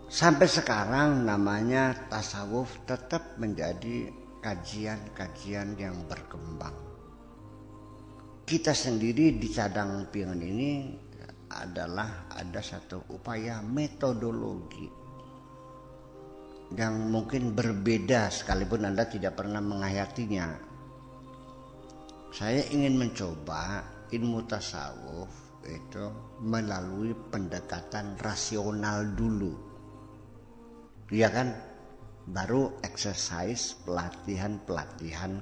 sampai sekarang namanya tasawuf tetap menjadi kajian-kajian yang berkembang. Kita sendiri di Cadang Pingan ini adalah ada satu upaya metodologi yang mungkin berbeda sekalipun Anda tidak pernah menghayatinya. Saya ingin mencoba ilmu tasawuf itu melalui pendekatan rasional dulu, ya kan? Baru exercise, pelatihan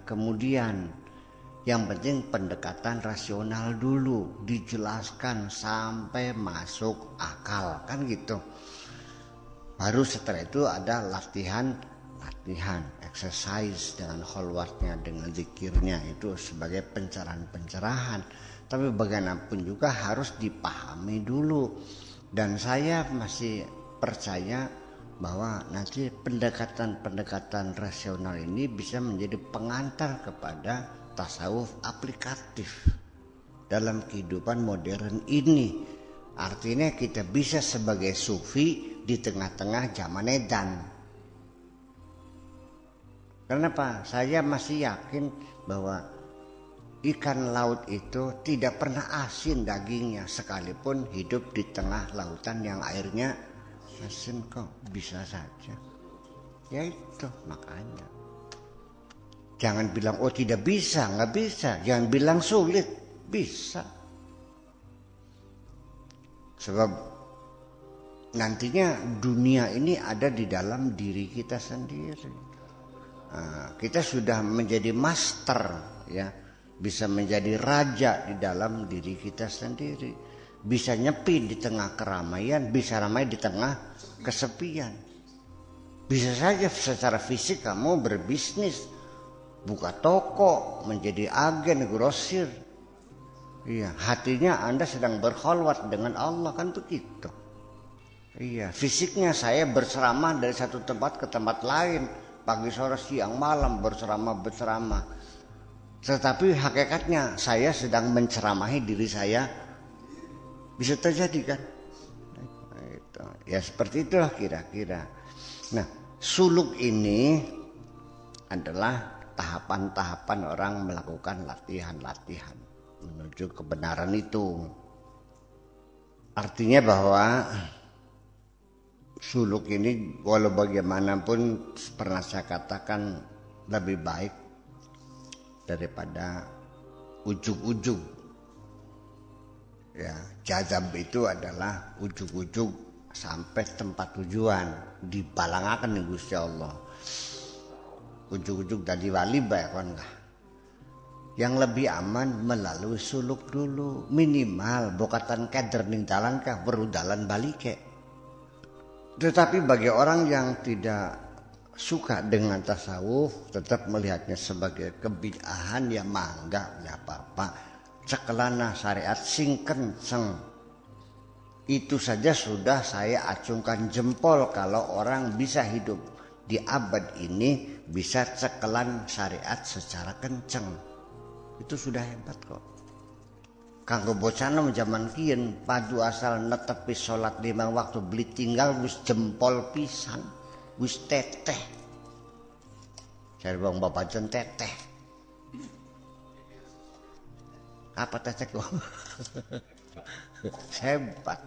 kemudian. Yang penting pendekatan rasional dulu, dijelaskan sampai masuk akal, kan gitu. Baru setelah itu ada latihan, exercise dengan kholwatnya, dengan zikirnya, itu sebagai pencerahan. Tapi bagaimanapun juga harus dipahami dulu. Dan saya masih percaya bahwa nanti pendekatan rasional ini bisa menjadi pengantar kepada tasawuf aplikatif dalam kehidupan modern ini. Artinya kita bisa sebagai sufi di tengah-tengah zaman edan. Kenapa? Saya masih yakin bahwa ikan laut itu tidak pernah asin dagingnya, sekalipun hidup di tengah lautan yang airnya asin kok bisa saja. Ya itu makanya. Jangan bilang oh tidak bisa, nggak bisa. Jangan bilang sulit, bisa. Sebab nantinya dunia ini ada di dalam diri kita sendiri. Nah, kita sudah menjadi master, ya, bisa menjadi raja di dalam diri kita sendiri. Bisa nyepi di tengah keramaian, bisa ramai di tengah kesepian. Bisa saja secara fisik kamu berbisnis, buka toko, menjadi agen, grosir. Iya, hatinya Anda sedang berkholwat dengan Allah, kan begitu. Iya, fisiknya saya berceramah dari satu tempat ke tempat lain, pagi, sore, siang, malam berceramah. Tetapi hakikatnya saya sedang menceramahi diri saya. Bisa terjadi kan? Ya seperti itulah kira-kira. Nah, suluk ini adalah tahapan-tahapan orang melakukan latihan menuju kebenaran itu. Artinya bahwa suluk ini walau bagaimanapun pernah saya katakan lebih baik daripada ujug-ujug. Ya, jazab itu adalah ujug-ujug sampai tempat tujuan, dibalangaken Gusti Allah. Ujug-ujug dari wali bae kon lah. Yang lebih aman melalui suluk dulu, minimal bokatan keder ning dalan kah weru dalan balike. Tetapi bagi orang yang tidak suka dengan tasawuf, tetap melihatnya sebagai kebid'ahan, ya mangga, ya apa-apa. Cekelana syariat sing kenceng. Itu saja sudah saya acungkan jempol kalau orang bisa hidup di abad ini bisa cekelan syariat secara kenceng. Itu sudah hebat kok. Kanggo bocah nom zaman kieu padu asal netepi salat 5 waktu beli tinggal wis jempol pisan, wis teteh. Cari bang bapak jen teteh. Apa teteh kok? Hebat.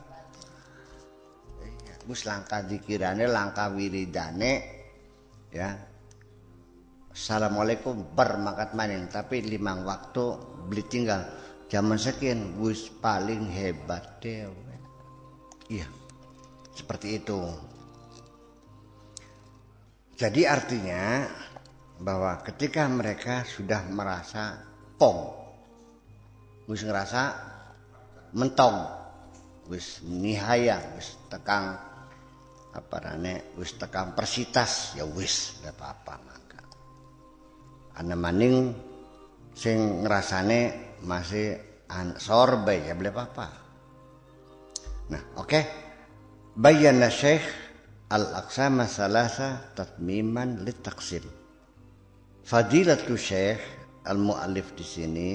Gus langkah dikirane, langkah wiridane, ya. Assalamualaikum bermakat maning, tapi 5 waktu beli tinggal. Zaman sekian wis paling hebat dewe. Iya. Seperti itu. Jadi artinya bahwa ketika mereka sudah merasa pong, wis ngerasa mentong, wis nihaya, wis tekang wis tekang persitas, ya wis gak apa-apa maka. Ana maning sing ngrasane masih sorbe ya boleh apa-apa. Nah, oke. Bayyana Syekh al-aqsama salasa tatmiman litaksim. Fadilatu Syekh al-muallif di sini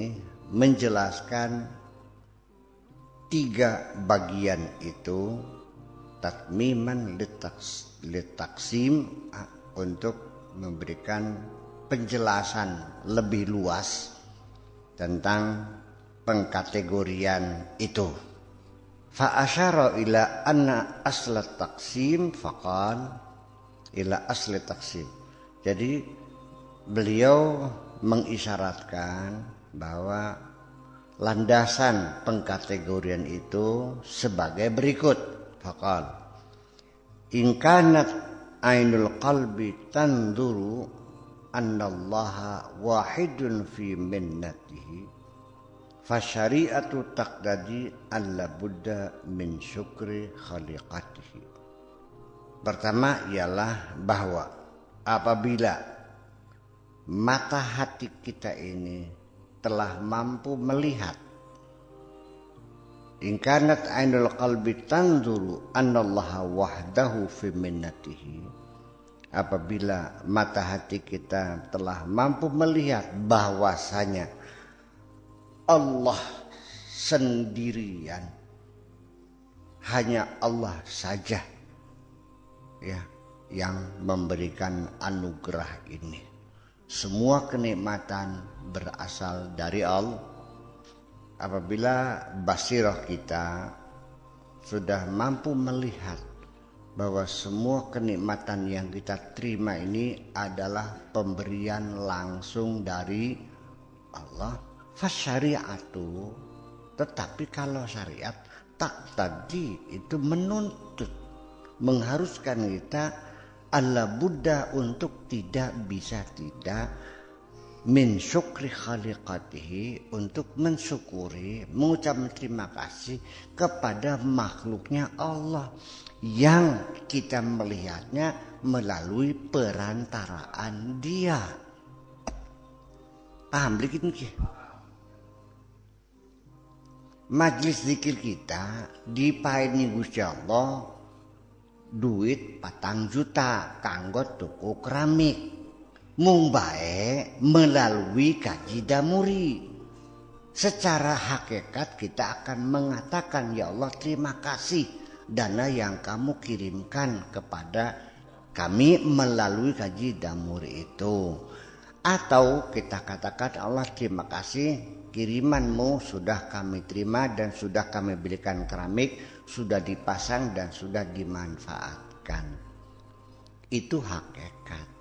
menjelaskan 3 bagian itu tatmiman litaksim, untuk memberikan penjelasan lebih luas tentang pengkategorian itu. Fa asyara ila anna asla taksim faqal ila asli taksim. Jadi beliau mengisyaratkan bahwa landasan pengkategorian itu sebagai berikut. Faqal in kanat ainul qalbi tanzuru annallaha wahidun fi minnatihi fasyari'atu taqtadi alla budda min syukri khaliqatihi. Pertama ialah bahwa apabila mata hati kita ini telah mampu melihat, in kanat ainul qalbi tanzuru annallaha wahdahu fi minnatihi, apabila mata hati kita telah mampu melihat bahwasanya Allah sendirian, hanya Allah saja ya yang memberikan anugerah ini. Semua kenikmatan berasal dari Allah. Apabila basirah kita sudah mampu melihat bahwa semua kenikmatan yang kita terima ini adalah pemberian langsung dari Allah, fasyari'atu, tetapi kalau syariat tak tadi itu menuntut, mengharuskan kita alla budda untuk tidak bisa tidak min syukri khaliqatihi, untuk mensyukuri, mengucap terima kasih kepada makhluknya Allah yang kita melihatnya melalui perantaraan Dia. Paham begitu nggih? Majlis zikir kita dipaeni Gusti Allah duit 4 juta kanggo tuku keramik, mung bae melalui kaji damuri. Secara hakikat kita akan mengatakan, ya Allah terima kasih dana yang kamu kirimkan kepada kami melalui kaji damuri itu. Atau kita katakan, Allah terima kasih kirimanmu sudah kami terima dan sudah kami belikan keramik, sudah dipasang dan sudah dimanfaatkan. Itu hakikat.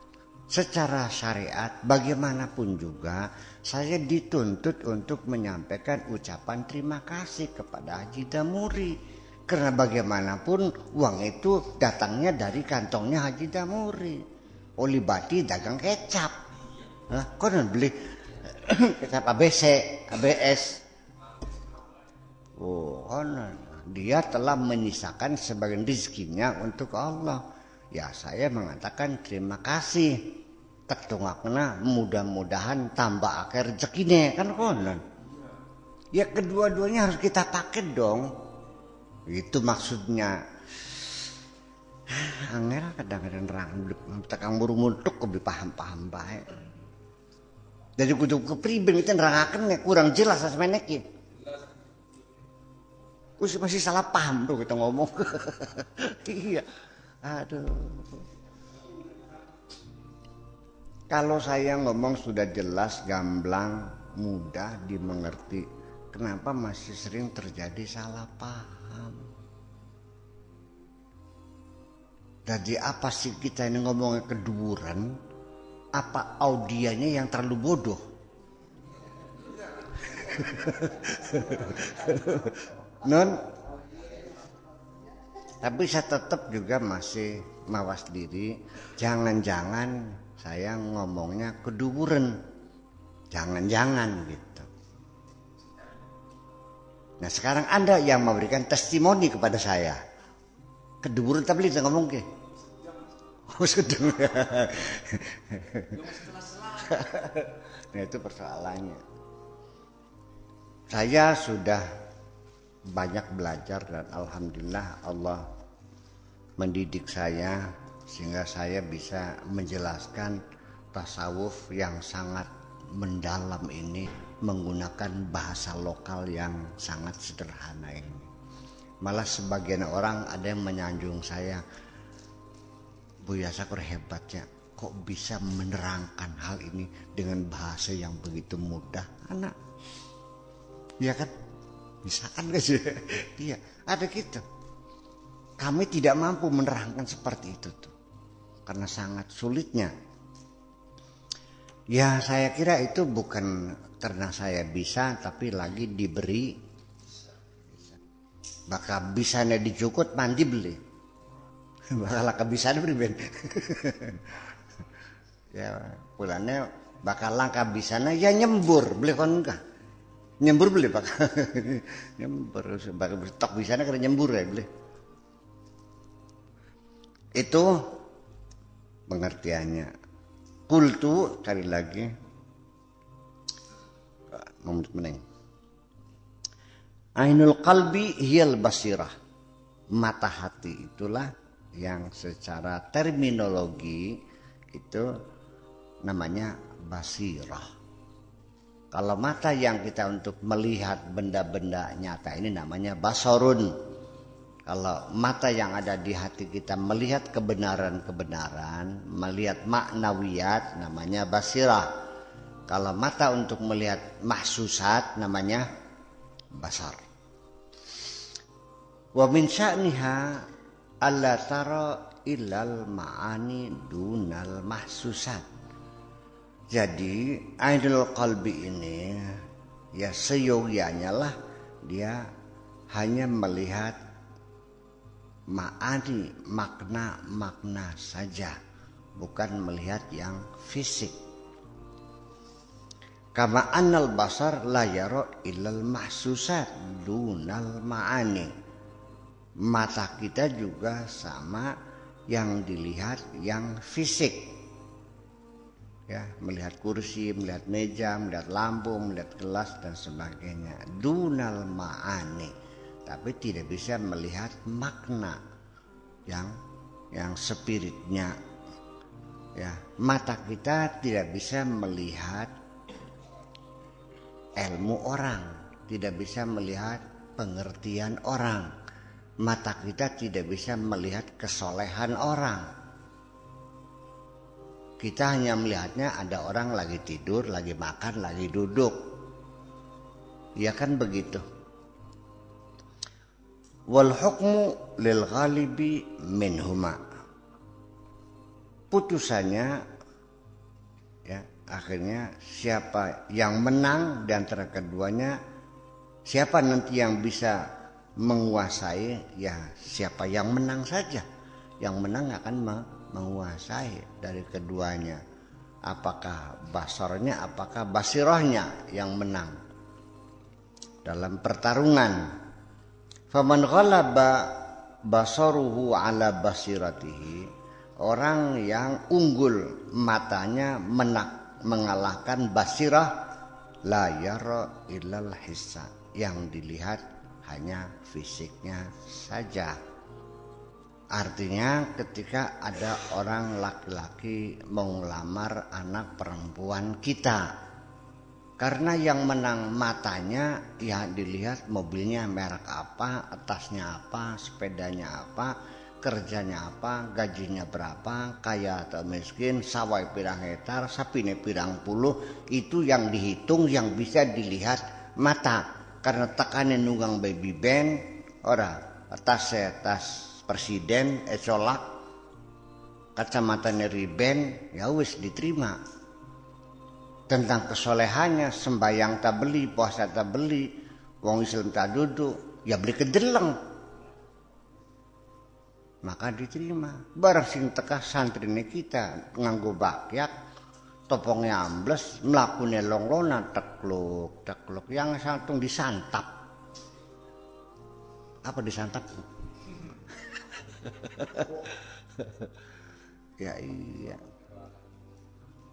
Secara syariat bagaimanapun juga saya dituntut untuk menyampaikan ucapan terima kasih kepada Haji Damuri. Karena bagaimanapun uang itu datangnya dari kantongnya Haji Damuri. Oli Bati dagang kecap. Konon beli kecap ABC, ABS. Oh, konon dia telah menyisakan sebagian rezekinya untuk Allah. Ya saya mengatakan terima kasih. Tetungakna mudah-mudahan tambah akeh rezekine kan konon. Ya kedua-duanya harus kita pakai dong. Itu maksudnya. Angel kadang-kadang nerang tekang burung-muntuk lebih paham-paham baik. Jadi kudu kepriben kita nerangaken kurang jelas asmene iki. Masih salah paham tuh kita ngomong. Iya. Aduh. Kalau saya ngomong sudah jelas, gamblang, mudah dimengerti. Kenapa masih sering terjadi salah paham? Jadi apa sih kita ini ngomongnya keduren? Apa audianya yang terlalu bodoh? Non, tapi saya tetap juga masih mawas diri. Jangan-jangan saya ngomongnya keduren, jangan-jangan gitu. Nah sekarang Anda yang memberikan testimoni kepada saya, keduren tapi saya ngomong ke. Oh sedang. Nah itu persoalannya. Saya sudah banyak belajar dan alhamdulillah Allah mendidik saya sehingga saya bisa menjelaskan tasawuf yang sangat mendalam ini menggunakan bahasa lokal yang sangat sederhana ini. Malah sebagian orang ada yang menyanjung saya, Buya Sakur hebatnya, kok bisa menerangkan hal ini dengan bahasa yang begitu mudah, anak. Iya kan? Bisa kan gak sih? Iya, ada gitu. Kami tidak mampu menerangkan seperti itu tuh, karena sangat sulitnya. Ya saya kira itu bukan karena saya bisa, tapi lagi diberi. Bakal bisanya dicukut mandi beli. Bakal bisa beli ben. Ya bulannya bakal langka bisanya ya nyembur beli kon enggak. Nyembur beli bakal. Nyembur bakal stok bisanya karena nyembur ya beli. Itu pengertiannya. Kultu cari lagi. Nomor meneng. Ainul qalbi hiyal basirah. Mata hati itulah yang secara terminologi itu namanya basirah. Kalau mata yang kita untuk melihat benda-benda nyata ini namanya basarun. Kalau mata yang ada di hati kita melihat kebenaran-kebenaran, melihat maknawiyat namanya basirah. Kalau mata untuk melihat mahsusat namanya basar. Wa min sya'niha alla tara illal ma'ani dunal mahsusat. Jadi ainul qalbi ini ya seyogianya lah dia hanya melihat ma'ani, makna-makna saja, bukan melihat yang fisik. Kama annal basar la yara illal mahsusat dunal ma'ani. Mata kita juga sama yang dilihat yang fisik. Ya, melihat kursi, melihat meja, melihat lampu, melihat gelas dan sebagainya. Dunal ma'ani. Tapi tidak bisa melihat makna yang spiritnya. Ya, mata kita tidak bisa melihat ilmu orang, tidak bisa melihat pengertian orang. Mata kita tidak bisa melihat kesolehan orang. Kita hanya melihatnya ada orang lagi tidur, lagi makan, lagi duduk. Ya kan begitu. Wal hukmu lil ghalibi minhuma. Putusannya ya akhirnya siapa yang menang di antara keduanya, siapa nanti yang bisa menguasai, ya siapa yang menang saja. Yang menang akan menguasai dari keduanya. Apakah basarnya, apakah basirahnya yang menang dalam pertarungan. Faman ghalaba basaruhu ala basiratihi, orang yang unggul matanya mengalahkan basirah, la yara illal hissa, yang dilihat hanya fisiknya saja. Artinya ketika ada orang laki-laki mau ngelamar anak perempuan kita, karena yang menang matanya ya dilihat mobilnya merek apa, atasnya apa, sepedanya apa, kerjanya apa, gajinya berapa, kaya atau miskin, sawah pirang hektar, sapine pirang puluh, itu yang dihitung, yang bisa dilihat mata. Karena tekanan nunggang baby band, ora tas presiden, ecolak, kacamatanya riben, ya wis diterima. Tentang kesolehannya, sembayang tak beli, puasa tak beli, wong Islam tak duduk, ya beli kedeleng. Maka diterima. Barang sing teka santrine kita nganggo bakyak, topongnya ambles, melakukannya longlona, tekluk, yang santung disantap. Apa disantap? Ya iya.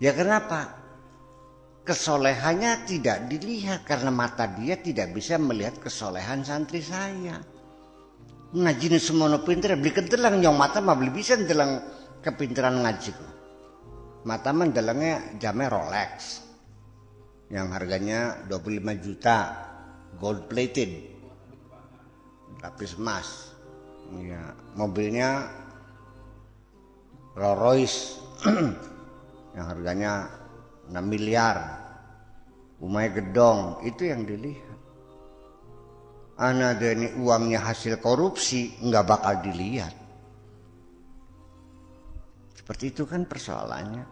Ya kenapa? Kesolehannya tidak dilihat karena mata dia tidak bisa melihat kesolehan santri saya. Ngaji semono pinter beli kedelang nyong mata mah beli bisa ndelang kepinteran ngaji. Mata mendelengnya jamnya Rolex yang harganya 25 juta gold plated. lapis emas. Ya, mobilnya Rolls Royce yang harganya 6 miliar. Rumahnya gedong, itu yang dilihat. Anak ini uangnya hasil korupsi, nggak bakal dilihat. Seperti itu kan persoalannya.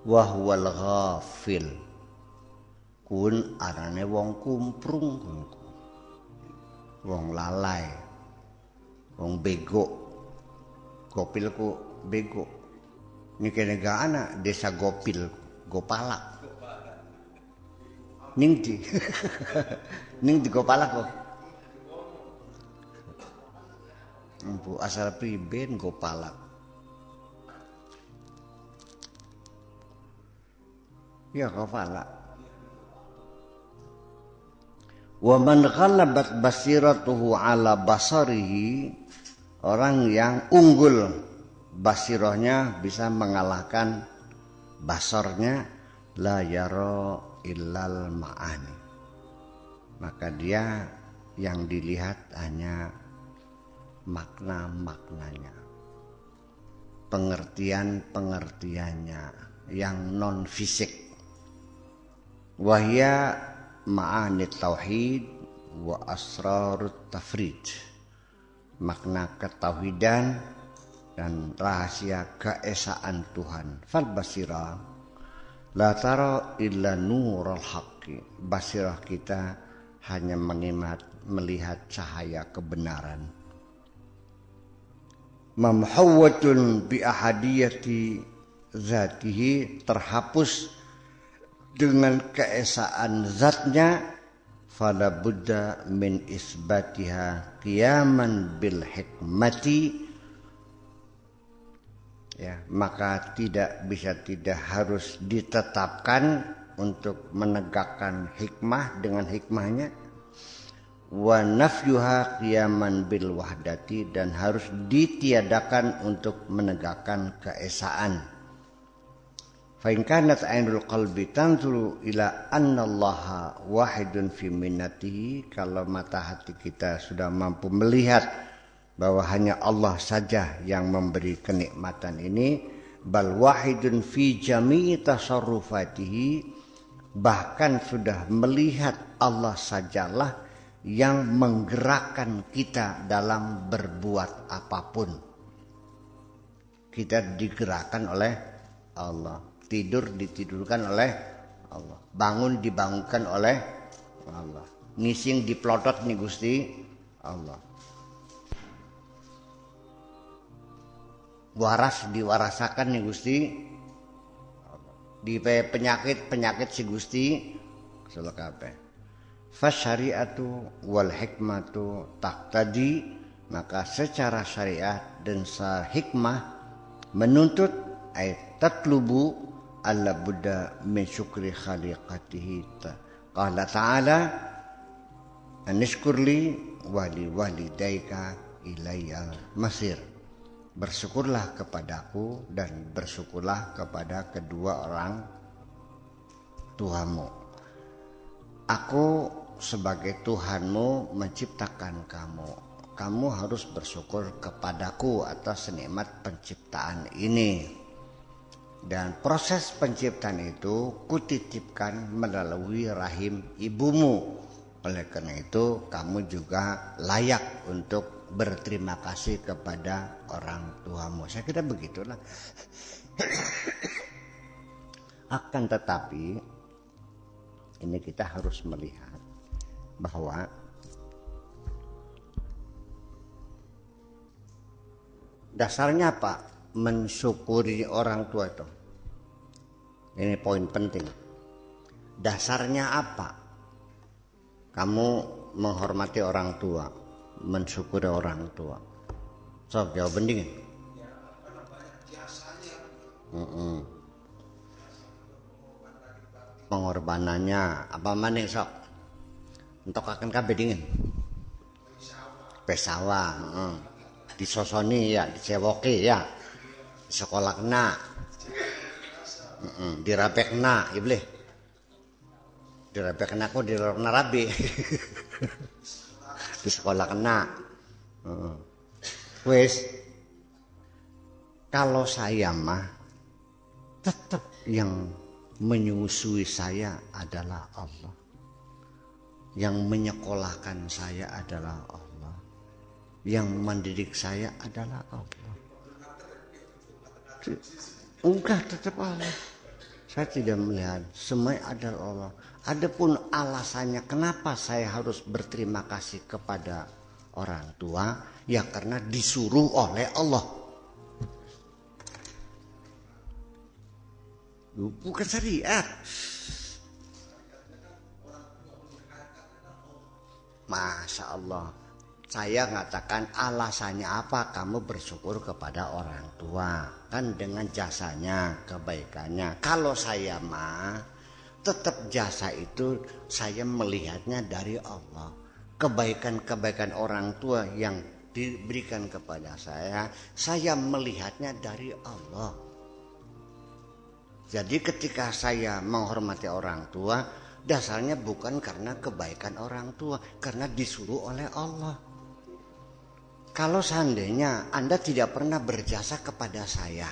Wahwal ghafil, kun arane wong kumprung, wong lalai, wong bego, gopilku bego. Ini kena anak desa gopil, gopalak. Ning di ning di gopalak kok. Bu asal priben gopalak. Ya gopalak. Wa man ghalabat basiratuhu ala basarihi, orang yang unggul basirahnya bisa mengalahkan basarnya, la yara illal ma'ani, maka dia yang dilihat hanya makna-maknanya, pengertian-pengertiannya yang non fisik. Wahya ma'ani tauhid wa asrarut tafrid, makna ketauhidan dan rahasia keesaan Tuhan. Fal basira la tara illa nurul haqqi, basirah kita hanya melihat cahaya kebenaran. Mamhawwatun bi ahadiyati zatihi, terhapus dengan keesaan zatnya. Fala budda min isbatiha qiyaman bil hikmati, ya, maka tidak harus ditetapkan untuk menegakkan hikmah dengan hikmahnya. Wa nafyuha qiyaman bil wahdati, dan harus ditiadakan untuk menegakkan keesaan. Fa in kanat ainul qalbi tanzuru ila annallaha wahidun fi minnatihi, kalau mata hati kita sudah mampu melihat bahwa hanya Allah saja yang memberi kenikmatan ini, bal wahidun fi jami'i tasarrufatihi, bahkan sudah melihat Allah sajalah yang menggerakkan kita dalam berbuat apapun. Kita digerakkan oleh Allah, tidur ditidurkan oleh Allah, bangun dibangunkan oleh Allah, ngising diplotot nih Gusti Allah, waras diwarasakan nih Gusti, di penyakit si Gusti selekape. Fasyariatu wal hikmatu taqtadi, maka secara syariat dan secara hikmah menuntut ayat tatlubu alla budda min syukri khaliqatihi. Qala ta'ala anishkurli wali walidaika ilayal masir, bersyukurlah kepadaku dan bersyukurlah kepada kedua orang tuamu. Aku sebagai Tuhanmu menciptakan kamu. Kamu harus bersyukur kepadaku atas nikmat penciptaan ini. Dan proses penciptaan itu kutitipkan melalui rahim ibumu. Oleh karena itu kamu juga layak untuk berterima kasih kepada orang tuamu. Saya kira begitulah. Akan tetapi ini kita harus melihat bahwa dasarnya apa? Mensyukuri orang tua itu. Ini poin penting. Dasarnya apa? Kamu menghormati orang tua, mensyukuri orang tua. So, jawaban dingin. Pengorbanannya apa maning sok? Untuk akan kabeh dingin. Pesawa, disosoni ya, dicewoke ya, sekolahna, dirabekna, ya boleh. Dirabekna aku di luar narabi. di sekolah kena. Wes, kalau saya mah tetap yang menyusui saya adalah Allah. Yang menyekolahkan saya adalah Allah. Yang mendidik saya adalah Allah. Enggak, tetap Allah. Saya tidak melihat, semuanya adalah Allah. Adapun alasannya kenapa saya harus berterima kasih kepada orang tua, ya karena disuruh oleh Allah. Bukan syariat. Masya Allah. Saya mengatakan alasannya apa kamu bersyukur kepada orang tua. Kan dengan jasanya, kebaikannya. Kalau saya mah tetap jasa itu saya melihatnya dari Allah. Kebaikan-kebaikan orang tua yang diberikan kepada saya melihatnya dari Allah. Jadi ketika saya menghormati orang tua, dasarnya bukan karena kebaikan orang tua, karena disuruh oleh Allah. Kalau seandainya Anda tidak pernah berjasa kepada saya,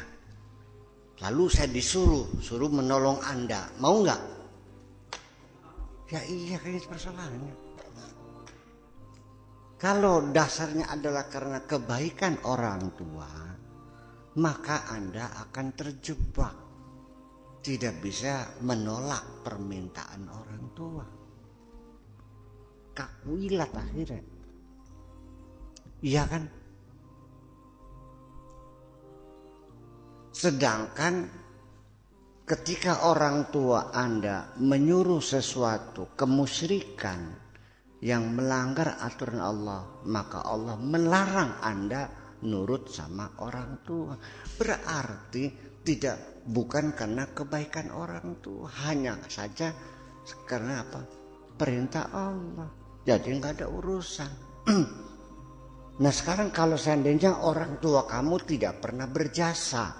lalu saya suruh menolong Anda, mau nggak? Ya iya, kayaknya persoalannya. Kalau dasarnya adalah karena kebaikan orang tua, maka Anda akan terjebak. Tidak bisa menolak permintaan orang tua. Kakwilat akhirnya. Iya kan? Sedangkan ketika orang tua Anda menyuruh sesuatu kemusyrikan yang melanggar aturan Allah, maka Allah melarang Anda nurut sama orang tua. Berarti bukan karena kebaikan orang tua, hanya saja karena apa? Perintah Allah. Jadi nggak ada urusan. Nah sekarang kalau seandainya orang tua kamu tidak pernah berjasa,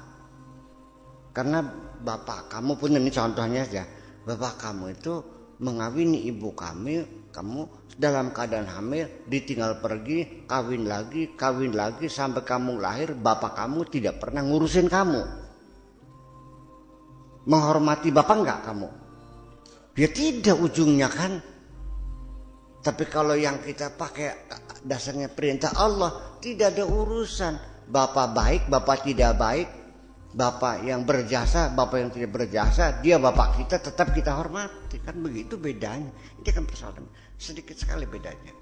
karena bapak kamu pun, ini contohnya aja, bapak kamu itu mengawini ibu kamu dalam keadaan hamil, ditinggal pergi, kawin lagi sampai kamu lahir, bapak kamu tidak pernah ngurusin kamu. Menghormati bapak enggak kamu? Ya tidak ujungnya kan. Tapi kalau yang kita pakai dasarnya perintah Allah, tidak ada urusan bapak baik, bapak tidak baik, bapak yang berjasa, bapak yang tidak berjasa, dia bapak kita tetap kita hormati. Kan begitu bedanya. Ini kan persoalan sedikit sekali bedanya.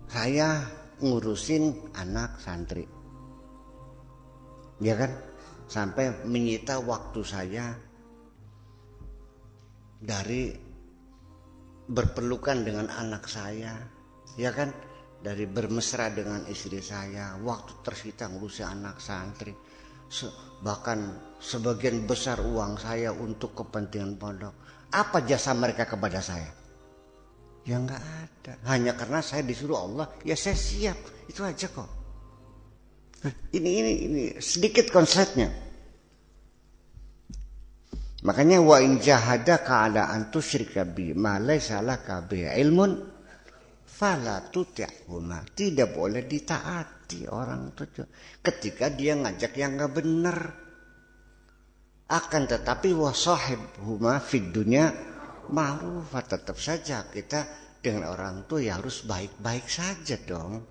Saya ngurusin anak santri, ya kan, sampai menyita waktu saya dari berpelukan dengan anak saya, ya kan, dari bermesra dengan istri saya, waktu tersita ngurusin anak santri. Bahkan sebagian besar uang saya untuk kepentingan pondok. Apa jasa mereka kepada saya? Ya nggak ada. Hanya karena saya disuruh Allah, ya saya siap. Itu aja kok. Ini sedikit konsepnya. Makanya wa in jahadaka ala an tusyrika bi ma laysa laka bi ilmun fala tuti'huma. Tidak boleh ditaati orang itu ketika dia ngajak yang enggak benar. Akan tetapi wa sahibhuma fid dunya ma'ruf. Tetap saja kita dengan orang tua ya harus baik-baik saja dong.